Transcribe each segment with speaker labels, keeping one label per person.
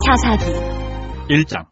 Speaker 1: 자사기
Speaker 2: 1장.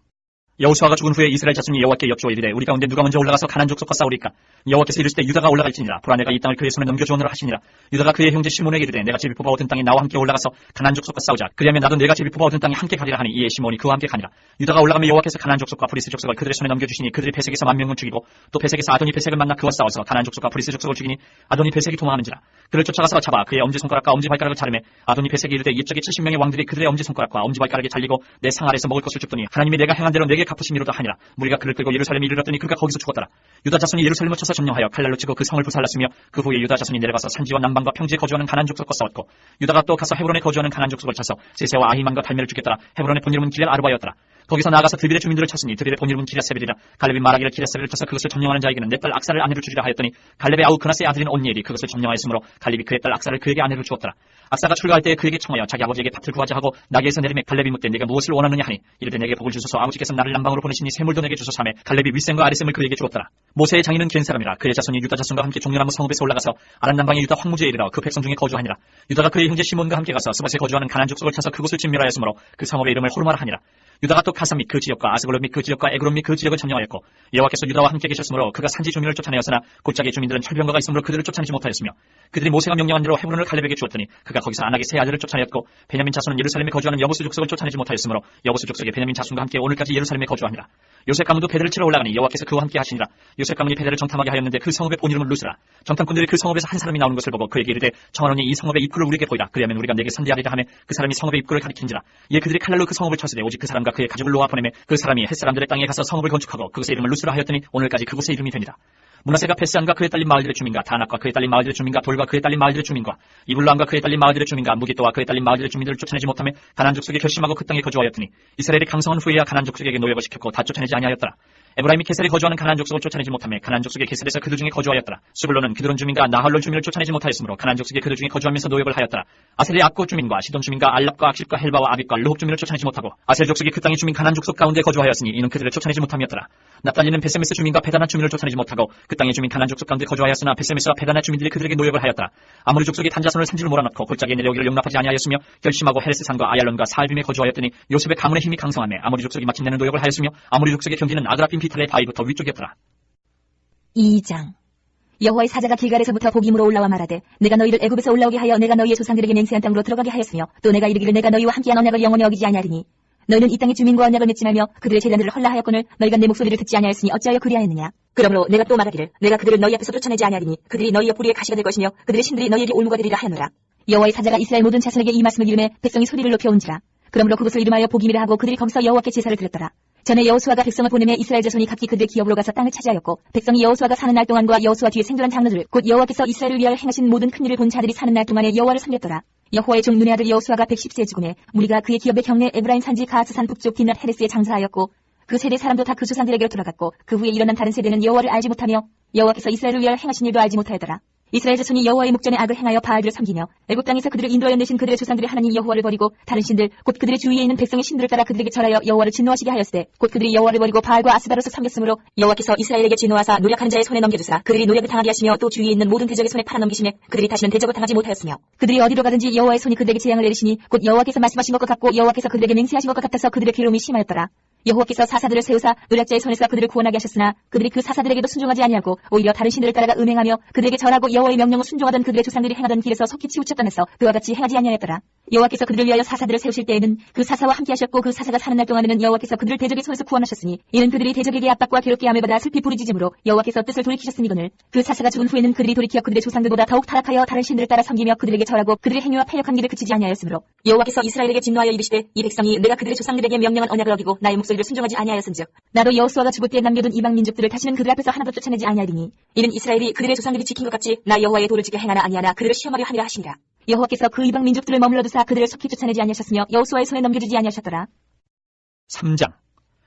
Speaker 2: 여호수아가 죽은 후에 이스라엘 자손이 여호와께 여쭈어 이르되 우리 가운데 누가 먼저 올라가서 가나안 족속과 싸우리까? 여호와께서 이르시되 유다가 올라갈지니라. 보라 내가 이 땅을 그의 손에 넘겨주오노라 하시니라. 유다가 그의 형제 시몬에게 이르되 내가 제비뽑아 얻은 땅에 나와 함께 올라가서 가나안 족속과 싸우자. 그리하면 나도 내가 제비뽑아 얻은 땅에 함께 가리라 하니 이에 시몬이 그와 함께 가니라. 유다가 올라가면 여호와께서 가나안 족속과 브리스 족속을 그들의 손에 넘겨주시니 그들이 베색에서 10,000명을 죽이고 또 베색에서 아도니 베색을 만나 그와 싸워서 가나안 족속과 브리스 족속을 죽이니 아도니 베색이 도망하는지라. 그를 쫓아가서 잡아 그의 엄지손가락과 엄지발가락을 자르매 아도니 베색이 이르되 이쪽에 70명의 왕들이 그들의 엄지손가락과 엄지발가락에 잘리고 내 상 아래서 먹을 것을 줍더니 하나님이 내가 행한 대로 내게 갚으심이로다 하니라. 무리가 그를 끌고 예루살렘에 이르렀더니 그가 거기서 죽었더라. 유다 자손이 예루살렘을 쳐서 점령하여 칼날로 치고 그 성을 불살랐으며 그 후에 유다 자손이 내려가서 산지와 남방과 평지에 거주하는 가나안 족속과 싸웠고 유다가 또 가서 헤브론에 거주하는 가나안 족속을 쳐서 세세와 아히만과 달메를 죽였더라. 헤브론의 본이름은 길앗 아르바였더라. 거기서 나아가서 드빌의 주민들을 쳤으니 드빌의 본이름은 기랴세벨이라. 갈렙이 말하기를 기랴세벨을 쳐서 그것을 점령하는 자에게는 내 딸 악사를 아내로 주리라 하였더니 갈렙의 아우 그나스의 아들인 온니엘이 그것을 점령하였으므로 갈렙이 그의 딸 악사를 그에게 아내로 주었더라. 악사가 출가할 때에 그에게 청하여 자기 아버지에게 밭을 구하자 하고 나귀에서 내리매 갈렙이 묻되 내가 무엇을 원하느냐 하니 이르되 내게 복을 주소서 아버지께서 나를 남방으로 보내시니 샘물도 내게 주소서 하매 갈렙이 윗샘과 아랫샘을 그에게 주었더라. 모세의 장인은 겐 사람이라. 그의 자손이 유다 자손과 함께 종려나무 성읍에서 올라가서 아란 남방의 유다 황무지에 이르러 그 백성 중에 거주하니라. 유다가 그의 형제 시몬과 함께 가서 스밧에 거주하는 가나안 족속을 쳐서 그곳을 진멸하였으므로 그 성읍의 이름을 호르마라 하니라. 유다가 또 가산 및 그 지역과 아스글론 및 그 지역과 에그론 및 그 지역을 점령하였고 여호와께서 유다와 함께 계셨으므로 그가 산지 주민을 쫓아내었으나 곧자기 주민들은 철병거가 있으므로 그들을 쫓아내지 못하였으며 그들이 모세가 명령한 대로 헤브론을 갈렙에게 주었더니 그가 거기서 아낙의 세 아들을 쫓아내었고 베냐민 자손은 예루살렘에 거주하는 여부스 족속을 쫓아내지 못하였으므로 여부스 족속의 베냐민 자손과 함께 오늘까지 예루살렘에 거주하니라. 요셉 가문도 베델을 치러 올라가니 여호와께서 그와 함께 하시니라. 요셉 가문이 베델을 정탐하게 하였는데 그 성읍의 본이름은 루스라. 정탐꾼들이 그 성읍에서 한 사람이 나오는 것을 보고 그에게 이르되 청하노니 이 성읍의 입구를 우리에게 보이라. 그리하면 우리가 내게 선대하리라 하매 그 사람이 성읍의 입구를 가리킨지라. 이에 그들이 칼날로 그 성읍을 쳤으되 오직 그 사람과 그의 가족을 놓아 보내매 그 사람이 햇사람들의 땅에 가서 성읍을 건축하고 그것의 이름을 루스라 하였더니 오늘까지 그곳의 이름이 되니라. 문하세가 베스안과 그의 딸린 마을들의 주민과 다낙과 그의 딸린 마을들의 주민과 돌과 그의 딸린 마을들의 주민과 이블람과 그의 딸린 마을들의 주민과 무기또와 그의 딸린 마을들의 주민들을 쫓아내지 못하며 가나안 족속에 결심하고 그 땅에 거주하였더니 이스라엘이 강성한 후에야 가나안 족속에게 노역을 시켰고 다 쫓아내지 아니하였더라. 에브라임이 게셀에 거주하는 가나안 족속을 쫓아내지 못하며 가나안 족속의 게셀에서 그들 중에 거주하였더라. 수블론은 그드론 주민과 나할론 주민을 쫓아내지 못하였으므로 가나안 족속의 그들 중에 거주하면서 노역을 하였더라. 아셀의 악고 주민과 시돈 주민과 알랍과 악십과 헬바와 아빗과 르홉 주민을 쫓아내지 못하고 아셀 족속이 그 땅의 주민 가나안 족속 가운데 거주하였으니 이는 그들을 쫓아내지 못함이었더라. 납달리는 베세메스 주민과 베다나 주민을 쫓아내지 못하고 그 땅의 주민 가나안 족속 가운데 거주하였으나 베세메스와 베다나 주민들이 그들에게 노역을 하였더라. 아모리 족속이 단자손을 산지로 몰아넣고 골짜기에 내려오기를 용납하지 아니하였으며 결심하고 헤레스산과 아얄론과 사알빔에 거주하였더니 요셉의 가문의 힘이 강성하며 아모리 족속이 마침내는 노역을 하였으며 아모리 족속의 경기는 아드라빔 비탈의 바위부터 위쪽이었더라.
Speaker 1: 2장. 여호와의 사자가 길갈에서부터 복임으로 올라와 말하되 내가 너희를 애굽에서 올라오게 하여 내가 너희의 조상들에게 맹세한 땅으로 들어가게 하였으며 또 내가 이르기를 내가 너희와 함께한 언약을 영원히 어기지 아니하리니 너희는 이 땅의 주민과 언약을 맺지 말며 그들의 재단들을 헐라하였거늘 너희가 내 목소리를 듣지 아니하였으니 어찌하여 그리하였느냐. 그러므로 내가 또 말하기를 내가 그들을 너희 앞에서 쫓아내지 아니하리니 그들이 너희 옆구리에 가시가 될 것이며 그들의 신들이 너희에게 올무가 되리라 하였노라. 여호와의 사자가 이스라엘 모든 자손에게 이 말씀을 이르매 백성이 소리를 높여온지라. 그러므로 그곳을 이름하여 복임이라 하고 그들이 거기서 여호와께 제사를 드렸더라. 전에 여호수아가 백성을 보내매 이스라엘 자손이 각기 그들의 기업으로 가서 땅을 차지하였고 백성이 여호수아가 사는 날 동안과 여호수아 뒤에 생존한 장로들 곧 여호와께서 이스라엘을 위하여 행하신 모든 큰 일을 본 자들이 사는 날 동안에 여호와를 섬겼더라. 여호와의 종 눈의 아들 여호수아가 110세에 죽음에 무리가 그의 기업의 경내 에브라임 산지 가하스산 북쪽 딘낫 헤레스에 장사하였고 그 세대 사람도 다 그 조상들에게로 돌아갔고 그 후에 일어난 다른 세대는 여호와를 알지 못하며 여호와께서 이스라엘을 위하여 행하신 일도 알지 못하였더라. 이스라엘 자손이 여호와의 목전에 악을 행하여 바알들을 섬기며 애굽 땅에서 그들을 인도하여 내신 그들의 조상들의 하나님 여호와를 버리고 다른 신들 곧 그들의 주위에 있는 백성의 신들을 따라 그들에게 절하여 여호와를 진노하시게 하였으되 곧 그들이 여호와를 버리고 바알과 아스다로서 섬겼으므로 여호와께서 이스라엘에게 진노하사 노력하는 자의 손에 넘겨주사 그들이 노력을 당하게 하시며 또 주위에 있는 모든 대적의 손에 팔아넘기시며 그들이 다시는 대적을 당하지 못하였으며 그들이 어디로 가든지 여호와의 손이 그들에게 재앙을 내리시니 곧 여호와께서 말씀하신 것과 같고 여호와께서 그들에게 맹세하신 것과 같아서 그들의 괴로움이 심하였더라. 여호와께서 사사들을 세우사 노략자의 손에서 그들을 구원하게 하셨으나 그들이 그 사사들에게도 순종하지 아니하고 오히려 다른 신들을 따라가 음행하며 그들에게 절하고 여호와의 명령을 순종하던 그들의 조상들이 행하던 길에서 속히 치우쳤다면서 그와 같이 행하지 아니하였더라. 여호와께서 그들을 위하여 사사들을 세우실 때에는 그 사사와 함께 하셨고 그 사사가 사는 날 동안에는 여호와께서 그들을 대적의 손에서 구원하셨으니 이는 그들이 대적에게 압박과 괴롭게 함을 받아 슬피 부르짖음으로 여호와께서 뜻을 돌이키셨음이거늘 그 사사가 죽은 후에는 그들이 돌이켜 그들의 조상들보다 더욱 타락하여 다른 신들을 따라 섬기며 그들에게 절하고 그들의 행위와 패역한 길을 그치지 아니하였으므로 여호와께서 이스라엘에게 진노하여 이르시되 이 백성이 내가 그들의 조상들에게 명령한 언약을 어기고 나의 목소리를 순종하지 아니하였은즉 나도 여호수아가 죽을 때에 남겨둔 이방 민족들을 다시는 그들 앞에서 하나도 쫓아내지 아니하리니 이는 이스라엘이 그들의 조상들이 지킨 것 같이 나 여호와의 도를 지켜 행하나 아니하나 그들을 시험하려 하리라 하시니라. 여호와께서 그 이방 민족들을 머물러 두사 그들을 속히 쫓아내지 아니하셨으며 여호수아의 손에 넘겨주지 아니하셨더라.
Speaker 2: 3장.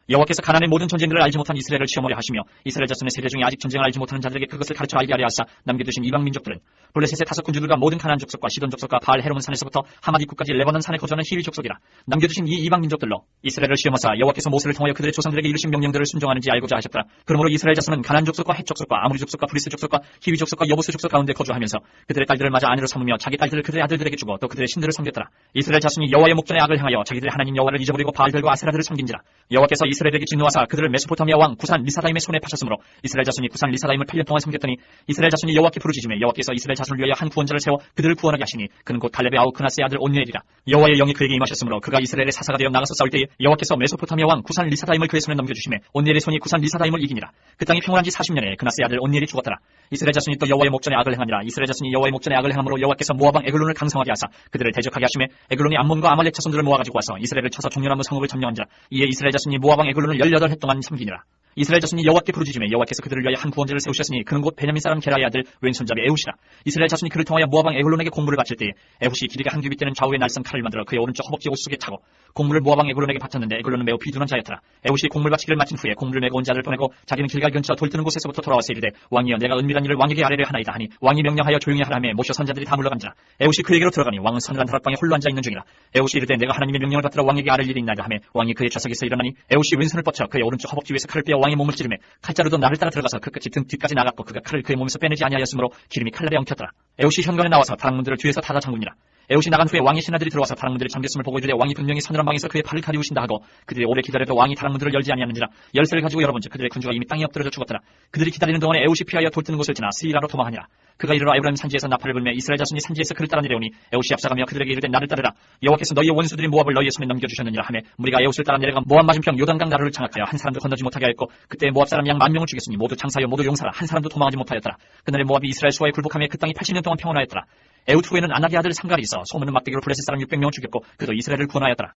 Speaker 2: 여호와께서 가나안의 모든 전쟁들을 알지 못한 이스라엘을 치어머려 하시며 이스라엘 자손의 세대 중에 아직 전쟁을 알지 못하는 자들에게 그것을 가르쳐 알게 하려 하사 남겨두신 이방 민족들은 블레셋의 5 군주들과 모든 가나안 족속과 시돈 족속과 바알 헤롬 산에서부터 하맛 입구까지 레바논 산에 거주하는 히위 족속이라. 남겨두신 이 이방 민족들로 이스라엘을 시험하사 여호와께서 모세를 통하여 그들의 조상들에게 이르신 명령들을 순종하는지 알고자 하셨더라. 그러므로 이스라엘 자손은 가나안 족속과 헷 족속과 아모리 족속과 브리스 족속과 히위 족속과 여부스 족속 가운데 거주하면서 그들의 딸들을 맞아 아내로 삼으며 자기 딸들을 그들의 아들들에게 주고 또 그들의 신들을 섬겼더라. 이스라엘 자손이 여호와의 목전에 악을 행하여 자기들의 하나님 여호와를 잊어버리고 바알들과 아세라들을 섬긴지라. 여호와께서 이스라엘에게 진노하사 그들을 메소포타미아 왕 구산 리사다임의 손에 파셨으므로 이스라엘 자손이 구산 리사다임을 8년 동안 섬겼더니 이스라엘 자손이 여호와께 부르짖으며 여호와께서 이스라엘 자손을 위하여 한 구원자를 세워 그들을 구원하게 하시니 그는 곧 갈렙의 아우 그나스의 아들 온니엘이라. 여호와의 영이 그에게 임하셨으므로 그가 이스라엘의 사사가 되어 나가서 싸울 때에 여호와께서 메소포타미아 왕 구산 리사다임을 그의 손에 넘겨주시매 온니엘의 손이 구산 리사다임을 이기니라. 그 땅이 평온한 지 40년에 그나스의 아들 온니엘이 죽었더라. 이스라엘 자손이 또 여호와의 목전에 악을 행하니라. 이스라엘 자손이 여호와의 목전에 악을 행함으로 여호와께서 모압 왕 에글론을 강성하게 하사 그들을 대적하게 하시매 에글론이 암몬과 아말렉 자손들을 모아가지고 와서 이스라엘을 쳐서 종려나무 성읍을 점령한지라. 이에 이스라엘 자손이 모압 왕 에글론을 18해 동안 섬기니라. 이스라엘 자손이 여호와께 부르짖으며 여호와께서 그들을 위하여 한 구원자를 세우셨으니 그는 곧 베냐민 사람 게라의 아들 왼손잡이 에훗이라. 이스라엘 자손이 그를 통하여 모압 왕 에글론에게 공물을 바칠 때에 에훗이 길이가 한 규빗 되는 좌우의 날선 칼을 만들어 그의 오른쪽 허벅지 옷 속에 차고 공물을 모압 왕 에글론에게 바쳤는데 에글론은 매우 비둔한 자였더라. 에훗이 공물 바치기를 마친 후에 공물을 메고 온 자를 보내고 자기는 길갈 근처 돌뜨는 곳에서부터 돌아와서 이르되 왕이여 내가 은밀한 일을 왕에게 아뢰려 하나이다 하니 왕이 명령하여 조용히 하라 하며 모셔 선자들이 다 물러간지라. 에훗이 그에게로 들어가니 왕은 서늘한 다락방에 홀로 앉아 있는 중이라. 에훗이 이르되 내가 하나님의 명령을 받들어 왕에게 아뢰 일이 있나이다 하며 왕이 그의 좌석에서 일어나니 에훗이 왼손을 뻗쳐 그의 오른쪽 허벅지 위에서 칼을 빼어 왕의 몸을 찌르매 칼자루도 나를 따라 들어가서 그 끝이 등 뒤까지 나갔고 그가 칼을 그의 몸에서 빼내지 아니하였으므로 기름이 칼날에 엉켰더라. 에훗이 현관에 나와서 다락문들을 뒤에서 닫아 잠그니라. 에훗이 나간 후에 왕의 신하들이 들어와서 다락문들이 잠겼음을 보고 이르되 왕이 분명히 서늘한 방에서 그의 팔을 가리우신다 하고 그들이 오래 기다려도 왕이 다락문들을 열지 아니하는지라. 열쇠를 가지고 열어본즉 그들의 군주가 이미 땅에 엎드려져 죽었더라. 그들이 기다리는 동안에 에훗이 피하여 돌뜨는 곳을 지나 스이라로 도망하니라. 그가 이르러 에브라임 산지에서 나팔을 불며 이스라엘 자손이 산지에서 그를 따라 내려오니 에훗이 앞서가며 그들에게 이르되 나를 따르라. 여호와께서 너희의 원수들인 모압을 너희의 손에 넘겨주셨느니라 하며 무리가 에훗을 따라 내려가 모압 맞은편 요단강 나루를 장악하여 한 사람도 건너지 못하게 하였고 그때 모압 사람 양 10,000명을 죽였으니 모두 장사하여 모두 용사라. 한 사람도 도망하지 못하였더라. 그날에 모압이 이스라엘 수하에 굴복하며 그 땅이 80년 동안 평온하였더라. 에훗 후에는 아낙의 아들 상갈이 있어 소문은 막대기로 블레셋 사람 600명을 죽였고 그도 이스라엘을 구원하였더라.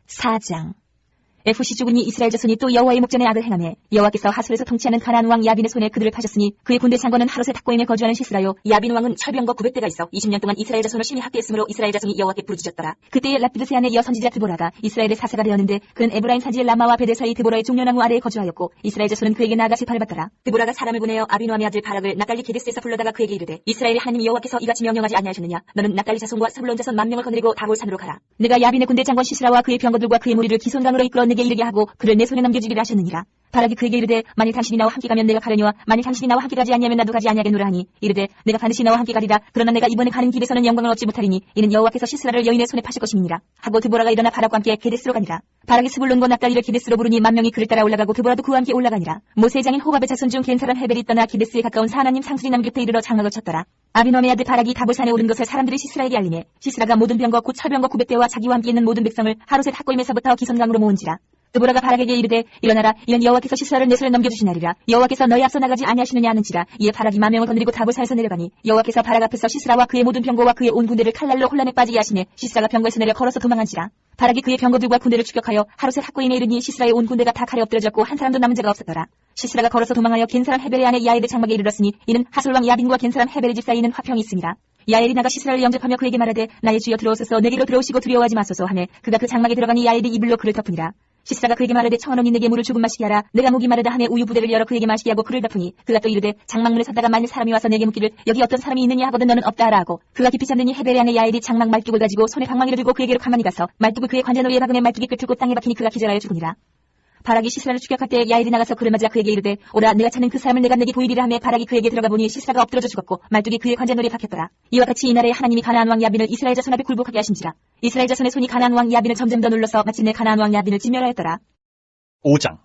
Speaker 1: 4장. 에훗이 죽으니 이스라엘 자손이 또 여호와의 목전에 악을 행하며 여호와께서 하솔에서 통치하는 가나안 왕 야빈의 손에 그들을 파셨으니 그의 군대 장관은 하롯의 탁고임에 거주하는 시스라요. 야빈 왕은 철병거 900대가 있어 20년 동안 이스라엘 자손을 심히 학대했으므로 이스라엘 자손이 여호와께 부르짖었더라. 그때에 라피드세 안의 여 선지자 드보라가 이스라엘의 사사가 되었는데 그는 에브라임 산지의 라마와 베델 사이 드보라의 종려나무 아래에 거주하였고 이스라엘 자손은 그에게 나아가 시파를 받더라. 드보라가 사람을 보내어 아비노함의 아들 바락을 납달리 게데스에서 불러다가 그에게 이르되 이스라엘의 하나님 여호와께서 이같이 명령하지 아니하셨느냐. 너는 납달리 자손과 스불론 자손 10,000명을 거느리고 다골산으로 가라. 내가 야빈의 군대 장관 시스라와 그의 병거들과 그의 무리를 기손강으로 이끌어 내게 이르게 하고 그를 내 손에 넘겨주기를 하셨느니라. 바락이 그에게 이르되 만일 당신이 나와 함께 가면 내가 가려니와 만일 당신이 나와 함께 가지 아니하면 나도 가지 아니하겠노라 하니 이르되 내가 반드시 나와 함께 가리라. 그러나 내가 이번에 가는 길에서는 영광을 얻지 못하리니 이는 여호와께서 시스라를 여인의 손에 파실 것임이니라. 하고 드보라가 일어나 바락과 함께 게데스로 가니라. 바락이 스불론과 납달리를 게데스로 부르니 10,000명이 그를 따라 올라가고 드보라도 그와 함께 올라가니라. 모세의 장인 호밥의 자손 중 겐 사람 헤벨이 떠나 게데스에 가까운 사하나님 상수리 남 곁에 이르러 장막을 쳤더라. 아비노함의 아들 바락이 다볼산에 오른 것을 사람들이 시스라에게 알리매 시스라가 모든 병거 곧 철병거 900대와 자기와 함께 있는 모든 백성을 하롯의 탁고임에서부터 기손강으로 모은지라. 드보라가 바락에게 이르되 일어나라. 이는 여호와께서 시스라를 내 손에 넘겨주시나리라. 여호와께서 너희 앞서 나가지 아니하시느냐 하는지라. 이에 바락이 10,000명을 거느리고 다볼산에서 내려가니 여호와께서 바락 앞에서 시스라와 그의 모든 병거와 그의 온 군대를 칼날로 혼란에 빠지게 하시매 시스라가 병거에서 내려 걸어서 도망한지라. 바락이 그의 병거들과 군대를 추격하여 하롯의 탁고임에 이르니 시스라의 온 군대가 다 칼에 엎드려졌고 한 사람도 남은 자가 없었더라. 시스라가 걸어서 도망하여 겐사람 헤벨의 아내 야엘의 장막에 이르렀으니 이는 하솔왕 야빈과 겐사람 헤벨의 집 사이에는 화평이 있습니다. 야엘이 나가 시스라를 영접하며 그에게 말하되 나의 주여 들어오소서 내게로 들어오시고 두려워하지 마소서 하매 그가 그 장막에 들어가니 야엘이 이불로 그를 덮으니라. 시스라가 그에게 말하되 청하노니 내게 물을 조금 마시게 하라. 내가 목이 마르다 하매 우유 부대를 열어 그에게 마시게 하고 그를 덮으니 그가 또 이르되 장막문에 섰다가 만일 사람이 와서 내게 묻기를 여기 어떤 사람이 있느냐 하거든 너는 없다 하라 하고 그가 깊이 잠드니 헤벨의 아내 야엘이 장막 말뚝을 가지고 손에 방망이를 들고 그에게로 가만히 가서 말뚝을 그의 관자놀이에 박으며 말뚝이 끄틀고 땅에 박히니 그가 기절하여 죽으니라. 바락이 시스라를 추격할 때 야엘이 나가서 그를 맞아 그에게 이르되 오라 내가 찾는 그 사람을 내가 내게 보이리라 하며 바락이 그에게 들어가 보니 시스라가 엎드러져 죽었고 말뚝이 그의 관자놀이에 박혔더라. 이와 같이 이날에 하나님이 가나안 왕 야빈을 이스라엘 자손 앞에 굴복하게 하신지라. 이스라엘 자손의 손이 가나안 왕 야빈을 점점 더 눌러서 마침내 가나안 왕 야빈을 진멸하였더라.
Speaker 2: 5장.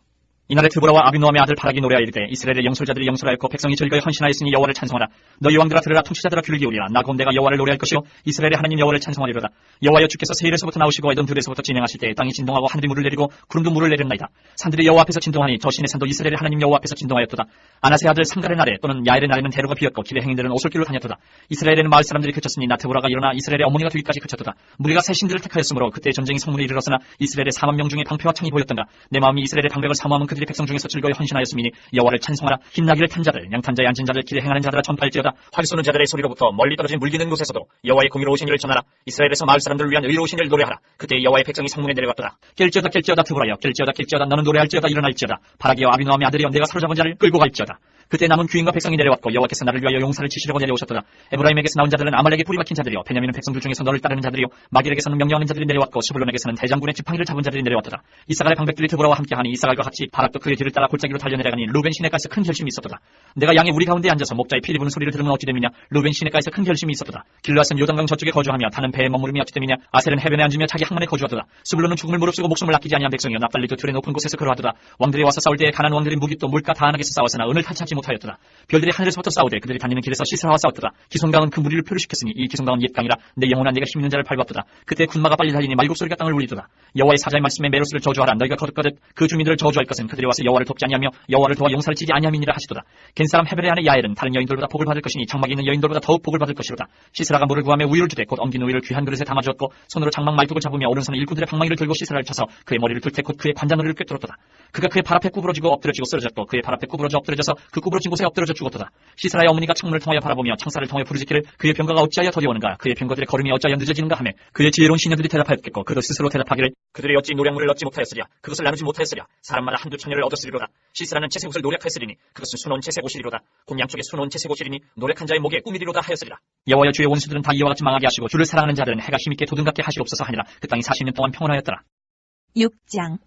Speaker 2: 이날에 드보라와 아비노함의 아들 바락이 노래하여 이르되 이스라엘의 영솔자들이 영솔하였고 백성이 즐거이 헌신하였으니 여호와를 찬송하라. 너희 왕들아 들으라. 통치자들아 귀를 기울이라. 나 곧 내가 여호와를 노래할 것이요 이스라엘의 하나님 여호와를 찬송하리로다. 여호와여 주께서 세일에서부터 나오시고 에돔 들에서부터 진행하실 때 땅이 진동하고 하늘이 물을 내리고 구름도 물을 내렸나이다. 산들이 여호와 앞에서 진동하니 저 신의 산도 이스라엘의 하나님 여호와 앞에서 진동하였도다. 아나스의 아들 상갈의 날에 또는 야엘의 날에는 대로가 비었고 길의 행인들은 오솔길로 다녔도다. 이스라엘에는 마을 사람들이 그쳤으니 나 드보라가 일어나 이스라엘의 어머니가 되기까지 그쳤도다. 무리가 새 신들을 택하였으므로 그때 전쟁이 성문에 이르렀으나 이스라엘의 40,000명 중에 방패와 창이 보였던가. 내 마음이 이스라엘의 방백을 사모하면 그들이 백성 중에서 즐거이 헌신하였음이니 여호와를 찬송하라. 힘나기를 탄 자들 양탄자에 앉은 자들 길에 행하는 자들아 전파할지어다. 활 쏘는 자들의 소리로부터 멀리 떨어진 물기는 곳에서도 여호와의 공의로우신 일을 전하라. 이스라엘에서 마을 사람들을 위한 의로우신 일을 노래하라. 그때 여호와의 백성이 성문에 내려갔도다. 깰지어다 깰지어다 드보라여 깰지어다 깰지어다 너는 노래할지어다 일어날지어다. 바라기와 아비노함의 아들이여 내가 사로잡은 자를 끌고 갈지어다. 그때 남은 귀인과 백성이 내려왔고 여호와께서 나를 위하여 용사를 치시려고 내려오셨도다. 에브라임에게서 나온 자들은 아말렉에 뿌리 박힌 자들이요 베냐민은 백성들 중에서 너를 따르는 자들이요 마길에게서는 명령하는 자들이 내려왔고 스불론에게서는 대장군의 지팡이를 잡은 자들이 내려왔도다. 이사갈의 방백들이 드보라와 함께하니 이사갈과 같이 바락도 그의 뒤를 따라 골짜기로 달려내려가니 루벤 시내가에서 큰 결심이 있었도다. 내가 양의 우리 가운데 앉아서 목자의 피리 부는 소리를 들으면 어찌 됨이냐. 루벤 시내가에서 큰 결심이 있었도다. 길르앗은 요단강 저쪽에 거주하며 타는 배에 머무름이 어찌 됨이냐. 아셀은 해변에 앉으며 자기 항만에 거주하도다. 스불론은 죽음을 무릅쓰고 목숨을 아끼지 아니한 백성이요 납달리도 둘의 높은 곳에서 걸어하도다. 왕들이 와서 싸울 때에 가난 왕들의 무기도 물가 다한하게서 싸웠으나 은을 탈취하지 못하였도다. 별들이 하늘에서부터 싸우되 그들이 다니는 길에서 시스라와 싸웠도다. 기손강은 그 무리를 표류시켰으니 이 기손강은 옛강이라 내 영혼아 내가 힘있는 자를 밟았도다. 그때 군마가 빨리 달리니 말곡소리가 땅을 울리도다. 여호와의 사자의 말씀에 메로스를 저주하라. 너희가 거듭거듭 그 주민들을 저주할 것은 그들이 와서 여호와를 돕지 아니하며 여호와를 도와 용사를 치지 아니함이니라 하시도다. 겐사람 헤벨의 아내 야엘은 다른 여인들보다 복을 받을 것이니 장막에 있는 여인들보다 더욱 복을 받을 것이로다. 시스라가 물을 구하며 우유를 주되 곧 엉긴 우유를 귀한 그릇에 담아주었고 손으로 장막 말뚝을 잡으며 오른손에 일꾼들의 방망이를 들고 시스라를 쳐서 그의 머리를 둘 때 곧 그의 관자놀이를 꿰뚫었도다. 그가 그의 발 앞에 구부러지고 엎드려지고 쓰러졌고 그의 발 앞에 구부러져 엎드려져서 그 구부러진 곳에 엎드려져 죽었도다. 시스라의 어머니가 창문을 통하여 바라보며 창살을 통해 부르짖기를 그의 병거가 어찌하여 더디 오는가 그의 병거들의 걸음이 어찌하여 늦어지는가 하며 그의 지혜로운 시녀들이 대답하였겠고 그도 스스로 대답하기를 그들이 어찌 노량물을 얻지 못하였으랴. 그것을 나누지 못하였으랴. 사람마다 한두 처녀를 얻었으리로다. 시스라는 채색옷을 노력하였으리니 그것은 수놓은 채색옷이리로다. 곧 양쪽에 수놓은 채색옷이리니 노력한 자의 목에 꿈이리로다 하였으리라. 여호와여 주의 원수들은 다 이와 같이 망하게 하시고 주를 사랑하는 자들은 해가 힘있게 도든갑게 하시옵소서 하니라. 그 땅이 40년 동안 평온하였더라.
Speaker 1: 6장.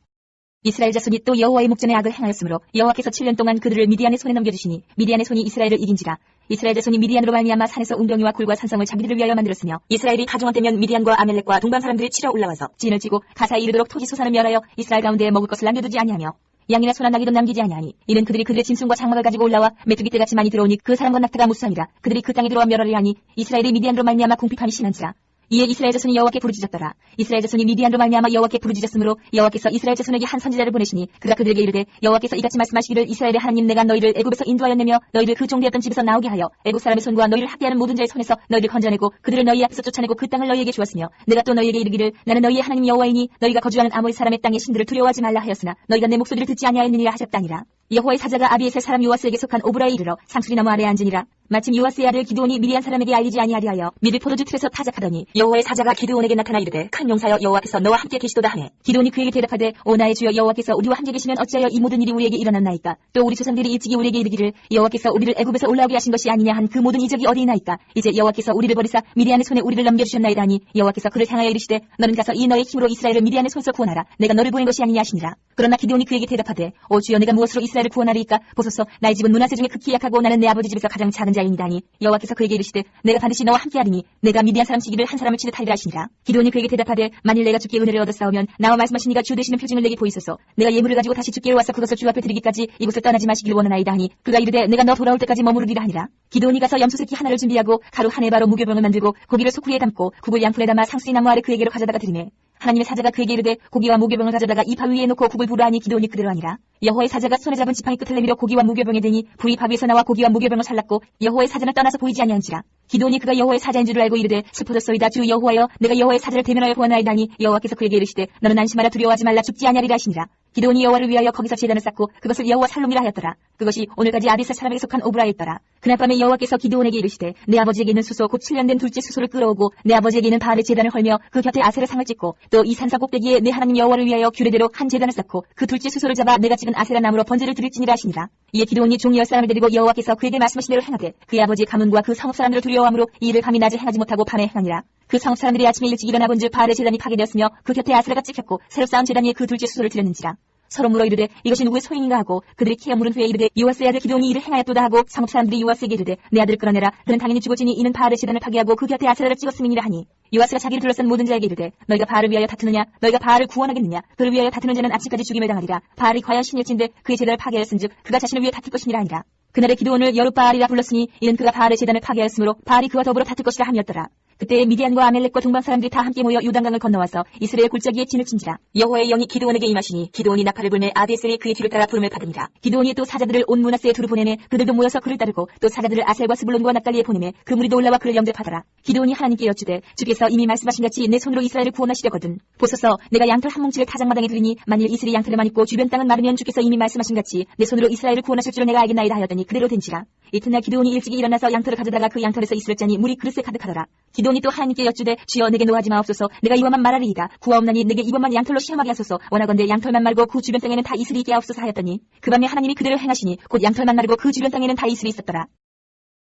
Speaker 1: 이스라엘 자손이 또 여호와의 목전에 악을 행하였으므로 여호와께서 7년 동안 그들을 미디안의 손에 넘겨주시니 미디안의 손이 이스라엘을 이긴지라. 이스라엘 자손이 미디안으로 말미암아 산에서 웅덩이와 굴과 산성을 자기들을 위하여 만들었으며 이스라엘이 가정원 때면 미디안과 아멜렉과 동방 사람들이 치러 올라와서 진을 치고 가사에 이르도록 토지 소산을 멸하여 이스라엘 가운데에 먹을 것을 남겨두지 아니하며 양이나 소나 나귀도 남기지 아니하니 이는 그들이 그들의 짐승과 장막을 가지고 올라와 메뚜기 떼같이 많이 들어오니 그 사람과 낙타가 무수하니라. 그들이 그 땅에 들어와 멸하려 하니 이스라엘이 미디안으로 말미암아 궁핍함이 심한지라. 이에 이스라엘 자손이 여호와께 부르짖었더라. 이스라엘 자손이 미디안으로 말미암아 여호와께 부르짖었으므로 여호와께서 이스라엘 자손에게 한 선지자를 보내시니 그가 그들에게 이르되 여호와께서 이같이 말씀하시기를 이스라엘의 하나님 내가 너희를 애굽에서 인도하였느며 너희를 그 종되었던 집에서 나오게 하여 애굽 사람의 손과 너희를 학대하는 모든 자의 손에서 너희를 건져내고 그들을 너희 앞에서 쫓아내고 그 땅을 너희에게 주었으며 내가 또 너희에게 이르기를 나는 너희의 하나님 여호와이니 너희가 거주하는 아모리 사람의 땅의 신들을 두려워하지 말라 하였으나 너희가 내 목소리를 듣지 아니하였느니라 하셨다니라. 여호와의 사자가 아비에셀 사람 요아스에게 속한 오브라에 이르러 상수리 나무 아래에 앉으니라. 마침 요아스의 아들 기드온이 미디안 사람에게 알리지 아니하리 하여 미리 포도주 틀에서 타작하더니 여호와의 사자가 기드온에게 나타나 이르되 큰 용사여 여호와께서 너와 함께 계시도다 하네. 기드온이 그에게 대답하되 오 나의 주여 여호와께서 우리와 함께 계시면 어찌하여 이 모든 일이 우리에게 일어났나이까. 또 우리 조상들이 일찍이 우리에게 이르기를 여호와께서 우리를 애굽에서 올라오게 하신 것이 아니냐 한 그 모든 이적이 어디 있나이까. 이제 여호와께서 우리를 버리사 미디안의 손에 우리를 넘겨주셨나이다 하니 여호와께서 그를 향하여 이르시되 너는 가서 이 너의 힘으로 이스라엘을 미디안의 손에서 구원하라. 내가 너를 보낸 것이 아니냐 하시니라. 그러나 기드온이 그에게 대답하되 오 주여 내가 무엇으로 이스라엘을 구원하리이까. 보소서 나의 집은 문하세 중에 극히 약하고 나는 내 아버지 집에서 가장 작은 자이니라 하니 여호와께서 그에게 이르시되 내가 반드시 너와 함께하리니 내가 미디안 사람 시기를 한 사람을 치듯 하리라 하시니라. 기드온이 그에게 대답하되 만일 내가 주께 은혜를 얻었사오면 나와 말씀하신 이가 주 되시는 표징을 내게 보이소서. 내가 예물을 가지고 다시 주께로 와서 그것을 주 앞에 드리기까지 이곳을 떠나지 마시길 원하나이다 하니 그가 이르되 내가 너 돌아올 때까지 머무르리라 하니라. 기드온이 가서 염소새끼 하나를 준비하고 가루 한 에바로 무교병을 만들고 고기를 소쿠리에 담고 국을 양푼에 담아 상수리 나무 아래 그에게로 가져다가 드리매 하나님의 사자가 그에게 이르되 고기와 무교병을 가져다가 이 바 위에 놓고 국을 부으라 하니 기드온이 그대로 하니라. 여호와의 사자가 손에 잡은 지팡이 끝을 내밀어 고기와 무교병에 대니 불이 바 위에서 나와 고기와 무교병을 살랐고 여호와의 사자는 떠나서 보이지 아니한지라. 기드온이 그가 여호와의 사자인 줄을 알고 이르되 슬퍼졌소이다 주 여호와여 내가 여호와의 사자를 대면하여 구원하이다 하니 여호와께서 그에게 이르시되 너는 안심하라 두려워하지 말라 죽지 아니하리라 하시니라. 기드온이 여호와를 위하여 거기서 제단을 쌓고 그것을 여호와 살롬이라 하였더라. 그것이 오늘까지 아비셀 사람에게 속한 오브라에 있더라. 그날 밤에 여호와께서 기드온에게 이르시되 내 아버지에게 있는 수소 곧 7년 된 둘째 수소를 끌어오고 내 아버지에게 있는 바알의 제단을 헐며 그 곁에 아셀의 상을 찍고 또 이 산사 꼭대기에 내 하나님 여호와를 위하여 규례대로 한 제단을 쌓고 그 둘째 수소를 잡아 내가 찍은 아세라 나무로 번제를 드릴지니라 하시니라. 이에 기드온이 종 10사람을 데리고 여호와께서 그에게 말씀하신 대로 행하되 그의 아버지의 가문과 그 성읍 사람들을 두려워함으로 이 일을 밤이 낮에 행하지 못하고 밤에 행하니라. 그 성읍 사람들이 아침에 일찍 일어나 본즉 바알의 제단이 파괴되었으며 그 곁에 아세라가 찍혔고 새로 쌓은 제단 위에 그 둘째 수소를 드렸는지라. 서로 물어 이르되 이것이 누구의 소행인가 하고 그들이 키어 물은 후에 이르되 요아스의 아들 기드온이 이를 행하였도다 하고 성읍 사람들이 요아스에게 이르되 내 아들을 끌어내라. 그는 당연히 죽어지니 이는 바알의 제단을 파괴하고 그 곁에 아세라를 찍었음이니라 하니 요아스가 자기를 둘러싼 모든 자에게 이르되 너희가 바알을 위하여 다투느냐 너희가 바알을 구원하겠느냐. 그를 위하여 다투는 자는 아침까지 죽임을 당하리라. 바알이 과연 신일진데 그의 제단을 파괴하였은즉 그가 자신을 위해 다툴 것이니라 하니라. 그날에 기드온을 여룻바알이라 불렀으니 이는 그가 바알의 제단을 파괴하였으므로 바알이 그와 더불어 다툴 것이라 함이었더라. 그때 미디안과 아멜렉과 동방 사람들이 다 함께 모여 요단강을 건너와서 이스라엘 골짜기에 진을 친지라. 여호와의 영이 기드온에게 임하시니 기드온이 나팔을 불매 아비에셀이 그의 뒤를 따라 부름을 받으니라. 기드온이 또 사자들을 온 므낫세에 두루 보내매 그들도 모여서 그를 따르고 또 사자들을 아셀과 스불론과 납달리에 보내매 그 무리도 올라와 그를 영접하더라. 기드온이 하나님께 여쭈되 주께서 이미 말씀하신 같이 내 손으로 이스라엘을 구원하시려거든. 보소서 내가 양털 한 뭉치를 타작마당에 두리니 만일 이슬이 양털에만 있고 주변 땅은 마르면 주께서 이미 말씀하신 같이 내 손으로 이스라엘을 구원하실 줄을 내가 알겠나이다 하였더니 그대로 된지라. 이튿날 기드온이 일찍이 일어나서 양털을 가져다가 그 양털에서 이슬을 짜니 물이 그릇에 가득하더라. 기드온이 또 하나님께 여쭈되 주여 내게 노하지 마옵소서. 내가 이번만 말하리이다. 구하옵나니 내게 이번만 양털로 시험하게 하소서. 원하건대 양털만 말고 그 주변 땅에는 다 이슬이 있게 하옵소서 하였더니 그 밤에 하나님이 그대로 행하시니 곧 양털만 마르고 그 주변 땅에는 다 이슬이 있었더라.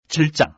Speaker 2: 7장.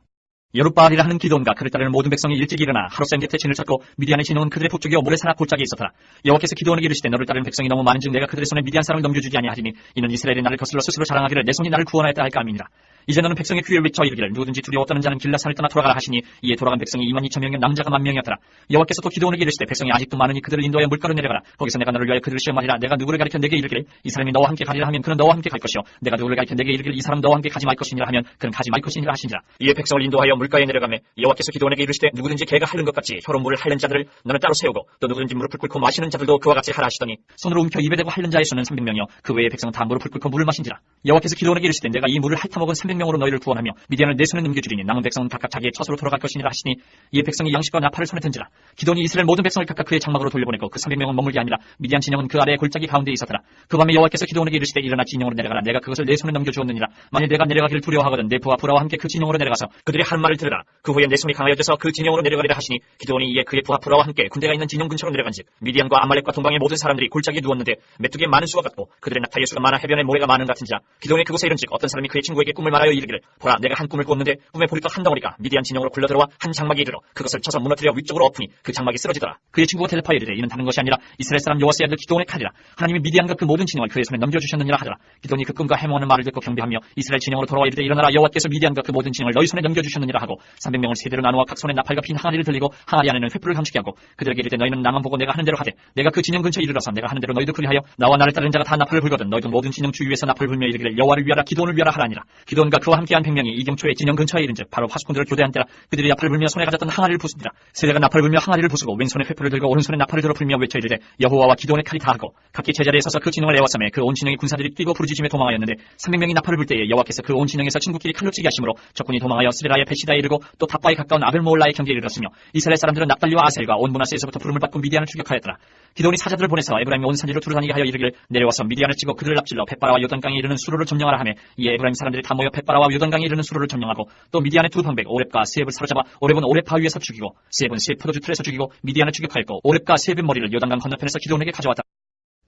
Speaker 2: 여룻바알이라 하는 기드온과 그를 따르는 모든 백성이 일찍 일어나 하롯샘 곁에 진을 찾고 미디안의 진영은 그들의 북쪽이요 모레사나 골짜기에 있었더라. 여호와께서 기드온에게 이르시되 너를 따르는 백성이 너무 많은즉 내가 그들의 손에 미디안 사람을 넘겨주지 아니하리니 이는 이스라엘이 나를 거슬러 스스로 자랑하기를 내 손이 나를 구원하였다 할까 함이니라. 이제 너는 백성의 귀를 외쳐 이르기를 누구든지 두려워 떠는 자는 길라산을 떠나 돌아가라 하시니 이에 돌아간 백성이 22,000명이면 남자가 10,000명이었더라. 여호와께서 또 기드온에게 이르시되 백성이 아직도 많으니 그들을 인도하여 물가로 내려가라. 거기서 내가 너를 위하여 그들을 시험하리라. 내가 누구를 가리켜 내게 이르기를 이 사람이 너와 함께 가리라 하면 그는 너와 함께 갈 것이요 내가 누구를 가리켜 내게 이르기를 이 사람 너와 함께 가지 말 것이니라 하면 그는 가지 말 것이니라 하시니라. 이에 백성을 인도하여 물가에 내려가매 여호와께서 기드온에게 이르시되 누구든지 개가 핥는 것 같이 혀로 물을 핥는 자들을 너는 따로 세우고 또 누구든지 무릎을 꿇고 마시는 자들도 그와 같이 하라 하시더니 손으로 움켜 입에 대고 핥는 자의 수는 300명이요 그 외의 백성은 다 무릎을 꿇고 물을 마신지라. 여호와께서 기드온에게 이르시되 내가 이 물을 핥아먹은 300명으로 너희를 구원하며 미디안을 내 손에 넘겨주리니 남은 백성은 각각 자기의 처소로 돌아갈 것이니라 하시니 이에 백성이 양식과 나팔을 손에 든지라. 기드온이 이스라엘 모든 백성을 각각 그의 장막으로 돌려보내고 그 300명은 머물게 아니라 미디안 진영은 그 아래의 골짜기 가운데 있었더라. 그 밤에 여호와께서 기드온에게 이르시되 일어나 진영으로 내려가라. 내가 그것을 내 손에 넘겨주었느니라. 만일 내가 내려가기를 두려워하거든 내 부하 부라와 함께 그 진영으로 내려가서 그들이 하는 말을 들으라. 그 후에 내 손이 강하여져서 그 진영으로 내려가리라 하시니 기드온이 이에 그의 부하 부라와 함께 군대가 있는 진영 근처로 내려간즉 미디안과 아말렉과 동방의 모든 사람들이 골짜기에 누웠는데 메뚜기의 많은 수가 같고 그들의 낙타의 수가 많아 해변에 모래가 많은 같은지라. 기드온이 그곳에 이른즉 어떤 사람이 그의 친구에게 꿈을 말하여 이르기를 보라 내가 한 꿈을 꿨는데 꿈에 보리떡 한 덩어리가 미디안 진영으로 굴러들어와 한 장막에 이르러 그것을 쳐서 무너뜨려 위쪽으로 엎으니 그 장막이 쓰러지더라. 그의 친구가 대답하여 이르되 이는 다른 것이 아니라 이스라엘 사람 여호와스의 아들 기드온의 칼이라. 하나님이 미디안과 그 모든 진영을 그의 손에 넘겨주셨느니라 하더라. 기드온이 그 꿈과 해몽하는 말을 듣고 경배하며 이스라엘 진영으로 돌아와 이르되 일어나라 여호와께서 미디안과 그 모든 진영을 너희 손에 넘겨주셨느니라 하고 300명을 세대로 나누어 각 손에 나팔과 핀 항아리를 들리고 항아리 안에는 횃불을 감추게 하고 그들에게 이르되 너희는 나만 보고 내가 하는 대로 하되 내가 그 진영 근처에 이르러서 내가 하는 대로 너희도 그리하여 나와 나를 따르는 자가 다 나팔을 불거든 너희도 모든 진영 주위에서 나팔을 불며 이르기를 여호와를 위하라 기드온을 위하라 하라니라. 기드온과 그와 함께한 100명이 이경초에 진영 근처에 이른즉 바로 파수꾼들을 교대한 때라. 그들이 나팔을 불며 손에 가졌던 항아리를 부수니라. 세대가 나팔을 불며 항아리를 부수고 왼손에 횃불을 들고 오른손에 나팔을 들어 불며 외쳐 이르되 여호와와 기드온의 칼이 다하고 각기 제자리에 서서 그 진영을 애워싸매 그 온 진영의 군사들이 뛰고 부르짖으며 도망하였는데 300명이 나팔을 불 때에 여호와께서 그 온 진영에서 친구끼리 칼로 찌게 하심으로 적군이 도망하여 스레라의 베시다에 이르고 또 답바에 가까운 아벨모올라의 경계에 이르렀으며 이스라엘 사람들은 납달리와 아셀과 온 므낫세에서부터 부름을 받고 미디안을 추격하였더라. 기드온이 사자들을 보내서 에브라임 온 산지로 두루다니게 하여 이르기를 내려와서 미디안을 찍어 그들을 납질러 벳바라와 요단강에 이르는 수로를 점령하라 하며 이에 에브라임 사람들이 다 모여 벳바라와 요단강에 이르는 수로를 점령하고 또 미디안의 두 방백 오렙과 세heb을 사로잡아 오렙은 오렙 바위에서 죽이고 세heb은 세 포도주 틀에서 죽이고 미디안을 추격하였고 오렙과 세heb의 머리를 요단강 건너편에서 기드온에게 가져왔다.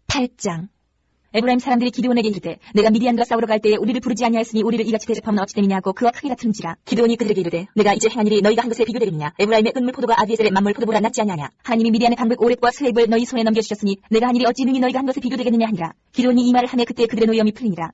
Speaker 1: 8장. 에브라임 사람들이 기드온에게 이르되 내가 미디안과 싸우러 갈 때에 우리를 부르지 아니하였으니 우리를 이같이 대접하면 어찌 됨이냐 하고 그와 크게 다투는지라. 기드온이 그들에게 이르되 내가 이제 행한 일이 너희가 한 것에 비교되느냐. 에브라임의 은물 포도가 아비에셀의 만물 포도보다 낫지 아니하냐. 하나님이 미디안의 방백 오렙과 스헤입을 너희 손에 넘겨주셨으니 내가 한 일이 어찌 능히 너희가 한 것에 비교되겠느냐 하니라. 기드온이 이 말을 하매 그때 그들의 노염이 풀리니라.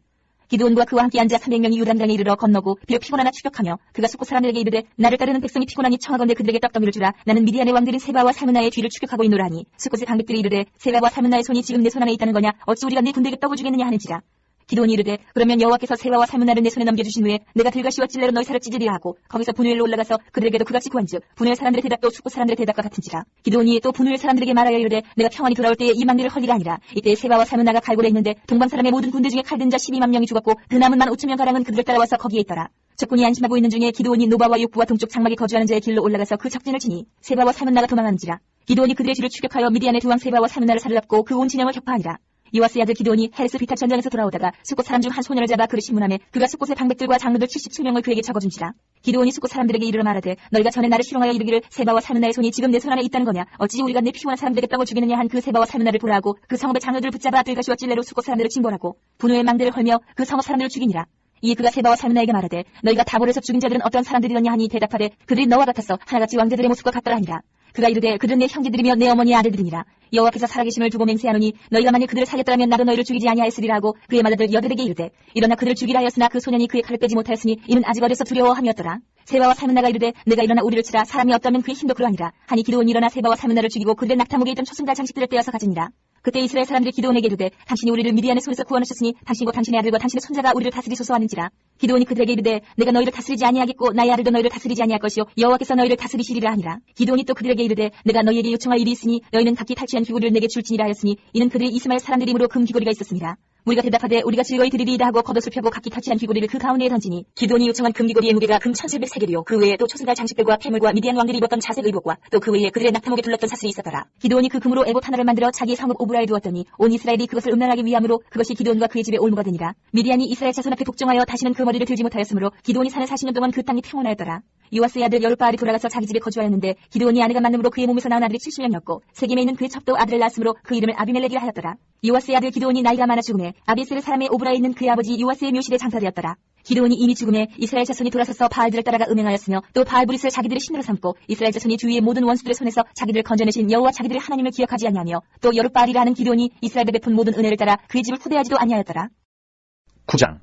Speaker 1: 기드온과 그와 함께 앉아 300명이 요단강에 이르러 건너고 비록 피곤하나 추격하며 그가 숫곳 사람들에게 이르되 나를 따르는 백성이 피곤하니 청하건대 그들에게 떡덩이를 주라. 나는 미디안의 왕들인 세바와 살므나의 뒤를 추격하고 있노라 하니 숫곳의 방백들이 이르되 세바와 살므나의 손이 지금 내 손 안에 있다는 거냐. 어찌 우리가 네 군대에게 떡을 주겠느냐 하는지라. 기드온이 이르되 그러면 여호와께서 세바와 살므나를 내 손에 넘겨주신 후에 내가 들가시와 찔레로 너희 살을 찢으리라 하고 거기서 분우엘로 올라가서 그들에게도 그같이 구한즉 분우엘 사람들의 대답도 숫곳 사람들의 대답과 같은지라. 기드온이 또 분우엘 사람들에게 말하여 이르되 내가 평안히 돌아올 때에 이 망대를 헐리라 아니라. 이때 세바와 살므나가 갈고래 있는데 동방 사람의 모든 군대 중에 칼든 자 12만 명이 죽었고 그 남은 15,000명 가량은 그들을 따라와서 거기에 있더라. 적군이 안심하고 있는 중에 기드온이 노바와 욕부와 동쪽 장막에 거주하는 자의 길로 올라가서 그 적진을 치니 세바와 살므나가 도망하는지라. 기드온이 그들의 뒤를 추격하여 미디안의 두 왕 세바와 살므나를 사로잡고 그 온 진영을 격파하니라. 요아스의 아들 기드온이 헤레스 비타 전쟁에서 돌아오다가 숫곳 사람 중 한 소년을 잡아 그를 신문하며 그가 숫곳의 방백들과 장로들 77명을 그에게 적어준지라. 기드온이 숫곳 사람들에게 이르러 말하되 너희가 전에 나를 희롱하여 이르기를 세바와 살므나의 손이 지금 내 손 안에 있다는 거냐. 어찌 우리가 내 피곤한 사람들에게 떡을 주겠느냐 한 그 세바와 살므나를 보라 하고 그 성읍의 장로들을 붙잡아 들가시와 찔레로 숫곳 사람들을 징벌하고 분우의 망대를 헐며 그 성읍 사람들을 죽이니라. 이에 그가 세바와 살므나에게 말하되 너희가 다볼에서 죽인 자들은 어떤 사람들이더냐 하니 대답하되 그들이 너와 같아서 하나같이 왕자들의 모습과 같더라 하니라. 그가 이르되 그들은 내 형제들이며 내 어머니의 아들들이니라. 여호와께서 살아계심을 두고 맹세하노니 너희가 만일 그들을 살렸더라면 나도 너희를 죽이지 아니하였으리라 하고 그의 맏아들 여들에게 이르되 일어나 그들을 죽이라 하였으나 그 소년이 그의 칼을 빼지 못하였으니 이는 아직 어려서 두려워함이었더라. 세바와 살므나가 이르되 내가 일어나 우리를 치라. 사람이 없다면 그의 힘도 그러하니라. 하니 기드온이 일어나 세바와 살므나를 죽이고 그들의 낙타목에 있던 초승달 장식들을 떼어서 가지니라. 그때 이스라엘 사람들이 기드온에게 이르되 당신이 우리를 미디안의 손에서 구원하셨으니 당신과 당신의 아들과 당신의 손자가 우리를 다스리소서 하는지라. 기드온이 그들에게 이르되 내가 너희를 다스리지 아니하겠고 나의 아들도 너희를 다스리지 아니할 것이요 여호와께서 너희를 다스리시리라 하니라. 기드온이 또 그들에게 이르되 내가 너희에게 요청할 일이 있으니 너희는 각기 탈취한 귀고리를 내게 줄지니라 하였으니 이는 그들이 이스마엘 사람들이므로 금 귀고리가 있었습니다. 우리가 대답하되 우리가 즐거이 드리리이다 하고 겉옷을 펴고 각기 탈취한 귀고리를 그 가운데에 던지니 기드온이 요청한 금 귀고리의 무게가 금 1700세겔이요 그 외에 또 초승달 장식들과 폐물과 미디안 왕들이 입었던 자색 의복과 또 그 외에 그들의 낙타목에 둘렀던 사슬이 있었더라. 기드온이 그 금으로 에봇 하나를 만들어 자기의 성읍 오브라에 두었더니 온 이스라엘이 그것을 음란하게 위함으로 그것이 기드온과 그의 집에 올무가 되니라. 미디안이 이스라엘 자손 앞에 복종하여 다시는 그 머리를 들지 못하였으므로 기드온이 사는 40년 동안 그 땅이 평온하였더라. 요아스의 아들 여룻바알이 돌아가서 자기 집에 거주하였는데 기드온이 아내가 만남으로 그의 몸에서 낳은 아들이 70명이었고 세겜에 있는 그의 첩도 아들을 낳았으므로 그 이름을 아비멜렉이라 하였더라. 요아스의 아들 기드온이 나이가 많아 죽음에 아비에셀 사람의 오브라에 있는 그의 아버지 요아스의 묘실에 장사되었더라. 기드온이 이미 죽음에 이스라엘 자손이 돌아서서 바알들을 따라가 음행하였으며 또 바알브릿을 자기들의 신으로 삼고 이스라엘 자손이 주위의 모든 원수들의 손에서 자기들을 건져내신 여호와 자기들의 하나님을 기억하지 아니하며 또 여룻바알이라 하는 기드온이 이스라엘에 베푼 모든 은혜를 따라 그의 집을 후대하지도 아니하였더라.
Speaker 2: 9장.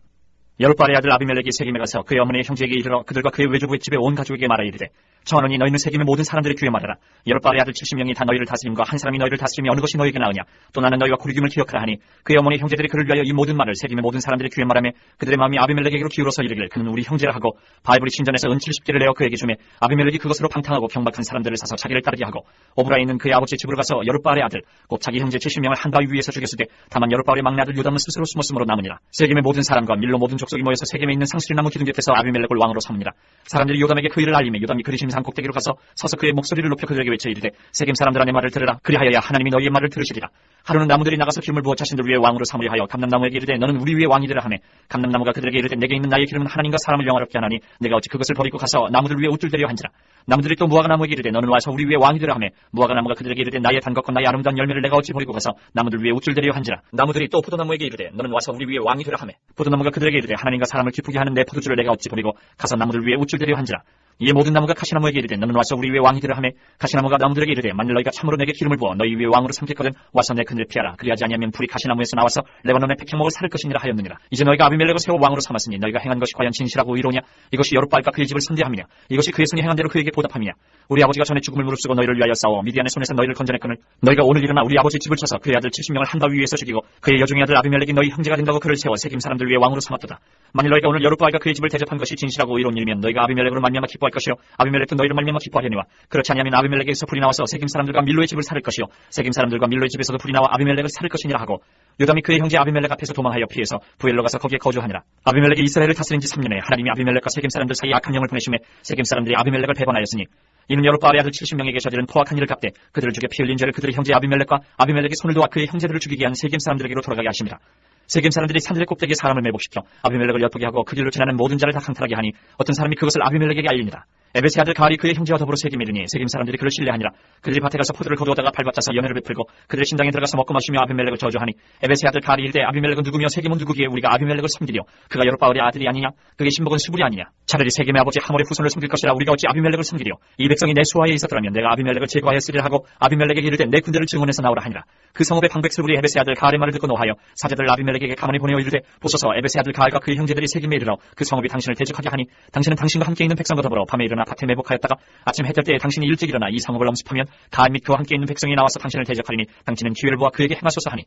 Speaker 2: 여룻바알의 아들 아비멜렉이 세겜에 가서 그의 어머니의 형제에게 이르러 그들과 그의 외조부의 집에 온 가족에게 말하 이르되 청하노니 너희는 세겜의 모든 사람들의 귀에 말하라. 여룻바알의 아들 70명이 다 너희를 다스림과 한 사람이 너희를 다스림이 어느 것이 너희에게 나으냐. 또 나는 너희와 고르김을 기억하라 하니 그의 어머니 형제들이 그를 위하여 이 모든 말을 세겜의 모든 사람들의 귀에 말하며 그들의 마음이 아비멜렉에게로 기울어서 이르길 그는 우리 형제라 하고 바알브릿 신전에서 은 70개를 내어 그에게 주매 아비멜렉이 그것으로 방탕하고 병박한 사람들을 사서 자기를 따르게 하고 오브라에 있는 그의 아버지 집으로 가서 여룻바알의 아들 곧 자기 형제 70명을 한 바위 위에서 죽였으되 다만 여룻바알의 막내 아들 요담은 스스로 숨었으므로 남으니라. 세겜의 모든 사람과 밀로 모든 족속이 모여서 세겜에 있는 상수리나무 기둥 곁에서 아비멜렉을 왕으로 삼으니라. 사람들이 요담에게 그 일을 알리며 요담이 그리심 산 꼭대기로 가서 서서 그의 목소리를 높여 그들에게 외쳐 이르되 세겜 사람들아 내 말을 들으라. 그리하여야 하나님이 너희의 말을 들으시리라. 하루는 나무들이 나가서 기름을 부어 자신들 위에 왕으로 삼으려 하여 감람나무에게 이르되 너는 우리 위에 왕이 되라 하매 감람나무가 그들에게 이르되 내게 있는 나의 기름은 하나님과 사람을 영화롭게 하나니 내가 어찌 그것을 버리고 가서 나무들 위에 옷줄 대려 한지라. 나무들이 또 무화과나무에게 이르되 너는 와서 우리 위에 왕이 되라 하매 무화과나무가 그들에게 이르되 나의 단것과 나의 아름다운 열매를 내가 어찌 버리고 가서 나무들 위에 옷줄 대려 한지라. 나무들이 또 포도나무에게 이르되 너는 와서 우리 위에 왕이 되라 하매 포도나무가 그들에게 이르되 하나님과 사람을 기쁘게 하는 내 포도주를 내가 어찌 버리고 가서 나무들 위에 옷줄 대려 한지라. 이에 모든 나무가 가시나무에게 이르되 너는 와서 우리 위에 왕이 되라 하매 가시나무가 나무들에게 이르되 만일 너희가 참으로 내게 기름을 부어 너희 위에 왕으로 삼겠거든 와서 내 그늘을 피하라. 그리하지 아니하면 불이 가시나무에서 나와서 레바논의 백향목을 살을 것이니라 하였느니라. 이제 너희가 아비멜렉을 세워 왕으로 삼았으니 너희가 행한 것이 과연 진실하고 의로우냐. 이것이 여룻바알과 그의 집을 선대함이냐. 이것이 그의 손이 행한 대로 그에게 보답함이냐. 우리 아버지가 전에 죽음을 무릅쓰고 너희를 위하여 싸워 미디안의 손에서 너희를 건져냈거늘 너희가 오늘 일어나 우리 아버지 집을 쳐서 그의 아들 70명을 한 바위 위에서 죽이고 그의 여종의 아들 아비멜렉이 너희 형제가 된다고 그를 세워 세겜 사람들 위에 왕으로 삼았도다. 만일 너희가 오늘 여룻바알과 그의 집을 대접한 것이 진실하고 의로운 일이면 너희가 아비멜렉으로 말미암아 기뻐할 것이요 아비멜렉도 너희를 말미암아 기뻐하려니와 그렇지 아니하면 아비멜렉에게서 불이 나와서 세겜 사람들과 밀로의 집을 살을 것이요 세겜 사람들과 밀로의 집에서도 불이 나와 아비멜렉을 살을 것이니라 하고 요담이 그의 형제 아비멜렉 앞에서 도망하여 피해서 부엘로 가서 거기에 거주하니라. 아비멜렉이 이스라엘을 다스린 지 3년에 하나님이 아비멜렉과 세겜 사람들 사이에 악한 영을 보내심에 세겜 사람들이 아비멜렉을 배반하였으니 이는 여룻바알의 아들 70명에게 저지른 포악한 일을 갚되 그들을 죽여 피 흘린 죄를 그들의 형제 아비멜렉과 아비멜렉이 손을 도와 그의 형제들을 죽이게 한 세겜 사람들에게로 돌아가게 하십니다. 세겜 사람들이 산들의 꼭대기에 사람을 매복시켜 아비멜렉을 엿보게 하고 그 길로 지나는 모든 자를 다 강탈하게 하니 어떤 사람이 그것을 아비멜렉에게 알립니다. 에벳의 아들 가알이 그의 형제와 더불어 세겜에 이르니 세겜 사람들이 그를 신뢰하니라. 그들이 밭에 가서 포도를 거두어다가 발받쳐서 연회를 베풀고 그들의 신당에 들어가서 먹고 마시며 아비멜렉을 저주하니 에벳의 아들 가알이 이르되 아비멜렉은 누구며 세겜은 누구기에 우리가 아비멜렉을 섬기려. 그가 여룻바알의 아들이 아니냐. 그의 신복은 수불이 아니냐. 차라리 세겜의 아버지 하몰의 후손을 섬길 것이라. 우리가 어찌 아비멜렉을 섬기려. 이 백성이 내 수하에 있었더라면 내가 아비멜렉을 제거하였으리라 하고 아비멜렉에게 이르되 내 군대를 증원해서 나오라 하니라. 그 성읍의 방백 스불이 에벳의 아들 가알의 말을 듣고 노하여 사자들 아비멜렉에게 가만히 보내어 이르되 보소서 에벳의 아들 가알과 그의 형제들이 세겜에 이르러 그 성읍이 당신을 대적하게 하니 당신은 당신과 함께 있는 백성과 더불어 밤에 일어나 밭에 매복하였다가 아침 해뜰 때에 당신이 일찍 일어나 이 성읍을 엄습하면 가알 및 그와 함께 있는 백성이 나와서 당신을 대적하리니 당신은 기회를 보아 그에게 행하소서 하니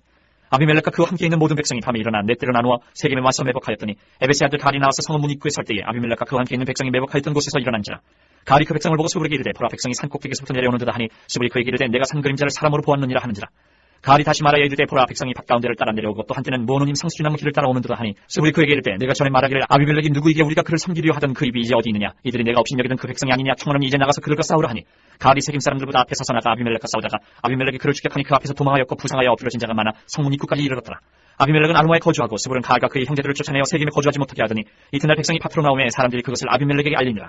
Speaker 2: 아비멜렉과 그와 함께 있는 모든 백성이 밤에 일어나 네 때로 나누어 세겜에 와서 매복하였더니 에벳의 아들 가알이 나와서 성읍 문 입구에 설 때에 아비멜렉과 그와 함께 있는 백성이 매복하였던 곳에서 일어난지라. 가알이 그 백성을 보고 수불에게 이르되 보라 백성이 산 꼭대기에서부터 내려오는도다 하니 수불이 그에게 이르되 내가 산 그림자를 사람으로 보았느니라 하는지라. 가알이 다시 말하여 이르되 보라 백성이 밭 가운데를 따라 내려오고 또 한때는 모노님 상수리나무 길을 따라오는도다 하니 수불이 그에게 이르되 내가 전에 말하기를 아비멜렉이 누구이기에 우리가 그를 섬기려 하던 그 입이 이제 어디 있느냐. 이들이 내가 없인 여기던 그 백성이 아니냐. 청하노니 이제 나가서 그들과 싸우라 하니 가알이 세겜 사람들보다 앞에 서서 나가 아비멜렉과 싸우다가 아비멜렉이 그를 추격하니 그 앞에서 도망하였고 부상하여 엎드러진 자가 많아 성문 입구까지 이르렀더라. 아비멜렉은 알모에 거주하고 스불은 가알과 그의 형제들을 쫓아내어 세겜에 거주하지 못하게 하더니 이튿날 백성이 밭으로 나오매 사람들이 그것을 아비멜렉에게 알리니라.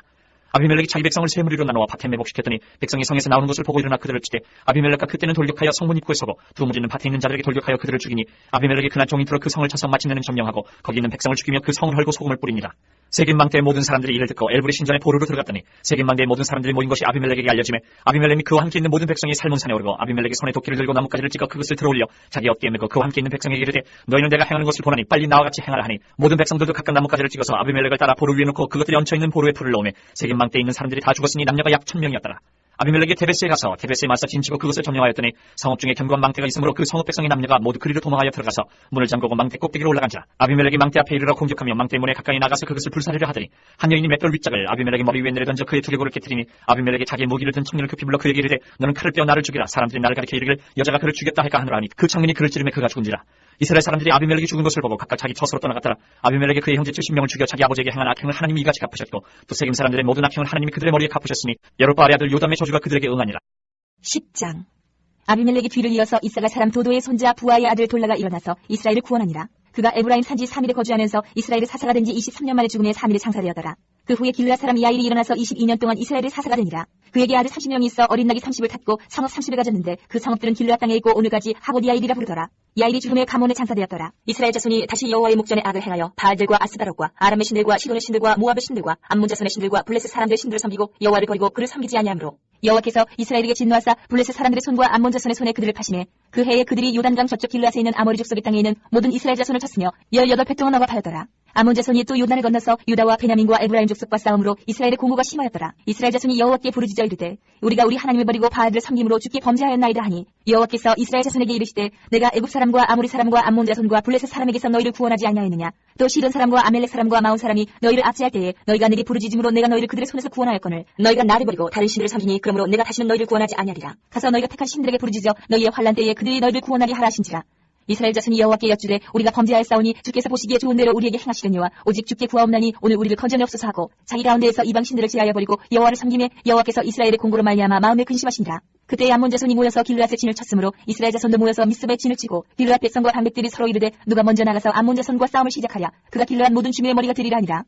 Speaker 2: 아비멜렉이 자기 백성을 세 무리로 나누어 밭에 매복시켰더니 백성이 성에서 나오는 것을 보고 일어나 그들을 치되 아비멜렉과 그때는 돌격하여 성문 입구에 서고 두 무리는 밭에 있는 자들에게 돌격하여 그들을 죽이니 아비멜렉이 그날 종일 들어 그 성을 쳐서 마침내는 점령하고 거기 있는 백성을 죽이며 그 성을 헐고 소금을 뿌립니다. 세겜 망대의 모든 사람들이 이를 듣고 엘브리 신전에 보루로 들어갔더니 세겜 망대의 모든 사람들이 모인 것이 아비멜렉에게 알려지매 아비멜렉이 그와 함께 있는 모든 백성이 살몬산에 오르고 아비멜렉이 손에 도끼를 들고 나뭇가지를 찍어 그것을 들어올려 자기 어깨에 메고 그와 함께 있는 백성에게 이르되 너희는 내가 행하는 것을 보나니 빨리 나와 같이 행하라 하니 모든 백성들도 각각 나뭇가지를 찍어서 아비멜렉을 따라 보루 위에 놓고 그것들이 얹혀있는 보루에 풀을 넣으매 세겜 망대에 있는 사람들이 다 죽었으니 남녀가 약 1000명이었더라. 아비멜렉이 데베스에 가서 데베스에 맞서 진치고 그것을 점령하였더니 성읍 중에 견고한 망대가 있으므로 그 성읍 백성의 남녀가 모두 그리로 도망하여 들어가서 문을 잠그고 망대 꼭대기로 올라간지라. 아비멜렉이 망대 앞에 이르러 공격하며 망대 문에 가까이 나가서 그것을 불사르려 하더니 한 여인이 맷돌 윗짝을 아비멜렉의 머리 위에 내려던져 그의 두개골을 깨뜨리니 아비멜렉이 자기의 무기를 든 청년을 급히 불러 그에게 이르되 너는 칼을 떼어 나를 죽이라. 사람들이 나를 가리켜 이르기를 여자가 그를 죽였다 할까 하노라 하니 그 청년이 그를 찌르매 그가 죽은지라. 이스라엘 사람들이 아비멜렉이 죽은 것을 보고 각각 자기 처소로 떠나갔더라. 아비멜렉이 그의 형제 70명을 죽여 자기 아버지에게 행한 악행을 하나님이 이같이 갚으셨고 또 세겜 사람들의 모든 악행을 하나님이 그들의 머리에 갚으셨으니 여룻바알의 아들 요담의 저주가 그들에게 응하니라.
Speaker 1: 10장. 아비멜렉이 뒤를 이어서 이사가 사람 도도의 손자 부하의 아들 돌라가 일어나서 이스라엘을 구원하니라. 그가 에브라임 산지 3일에 거주하면서 이스라엘의 사사가 된 지 23년 만에 죽음에 3일에 장사되었더라. 그 후에 길르앗 사람 야일이 일어나서 22년 동안 이스라엘의 사사가 되니라. 그에게 아들 30명이 있어 어린 낙이 30을 탔고 성읍 30을 가졌는데 그 성읍들은 길르앗 땅에 있고 오늘까지 하보디야일이라 부르더라. 야일이 죽음에 가몬에 장사되었더라. 이스라엘 자손이 다시 여호와의 목전에 악을 행하여 바알들과 아스다롯과 아람의 신들과 시돈의 신들과 모압의 신들과 암몬 자손의 신들과 블레셋 사람들의 신들을 섬기고 여호와를 버리고 그를 섬기지 아니하므로 여호와께서 이스라엘에게 진노하사 블레셋 사람들의 손과 암몬 자손의 손에 그들을 파시매 그 해에 그들이 요단강 저쪽 길르앗에 있는 아모리 족속의 땅에 있는 모든 이스라엘 자손을 쳤으며 18배 동안 억압하였더라. 아몬 자손이 또 요단을 건너서 유다와 베냐민과 에브라임 족속과 싸움으로 이스라엘의 공고가 심하였더라. 이스라엘 자손이 여호와께 부르짖어 이르되 우리가 우리 하나님을 버리고 바알을 섬김으로 주께 범죄하였나이다 하니 여호와께서 이스라엘 자손에게 이르시되 내가 애굽 사람과 아모리 사람과 암몬 자손과 블레셋 사람에게서 너희를 구원하지 아니하였느냐. 또 시돈 사람과 아멜렉 사람과 마온 사람이 너희를 압제할 때에 너희가 내게 부르짖음으로 내가 너희를 그들의 손에서 구원하였거늘 너희가 나를 버리고 다른 신들을 섬기니 그러므로 내가 다시는 너희를 구원하지 아니하리라. 가서 너희가 택한 신들에게 부르짖어 너희의 환난 때에 그들이 너희를 구원하게 하라 하신지라. 이스라엘 자손이 여호와께 여쭈되 우리가 범죄하였사오니 주께서 보시기에 좋은 대로 우리에게 행하시려니와 오직 주께 구하옵나니 오늘 우리를 건져내옵소서 하고 자기 가운데에서 이방 신들을 제하여 버리고 여호와를 섬기매 여호와께서 이스라엘의 공고로 말미암아 마음에 근심하시니라. 그때 암몬 자손이 모여서 길르앗에 진을 쳤으므로 이스라엘 자손도 모여서 미스베에 진을 치고 길르앗 백성과 방백들이 서로 이르되 누가 먼저 나가서 암몬 자손과 싸움을 시작하랴. 그가 길르앗 모든 주민의 머리가 되리라 하니라.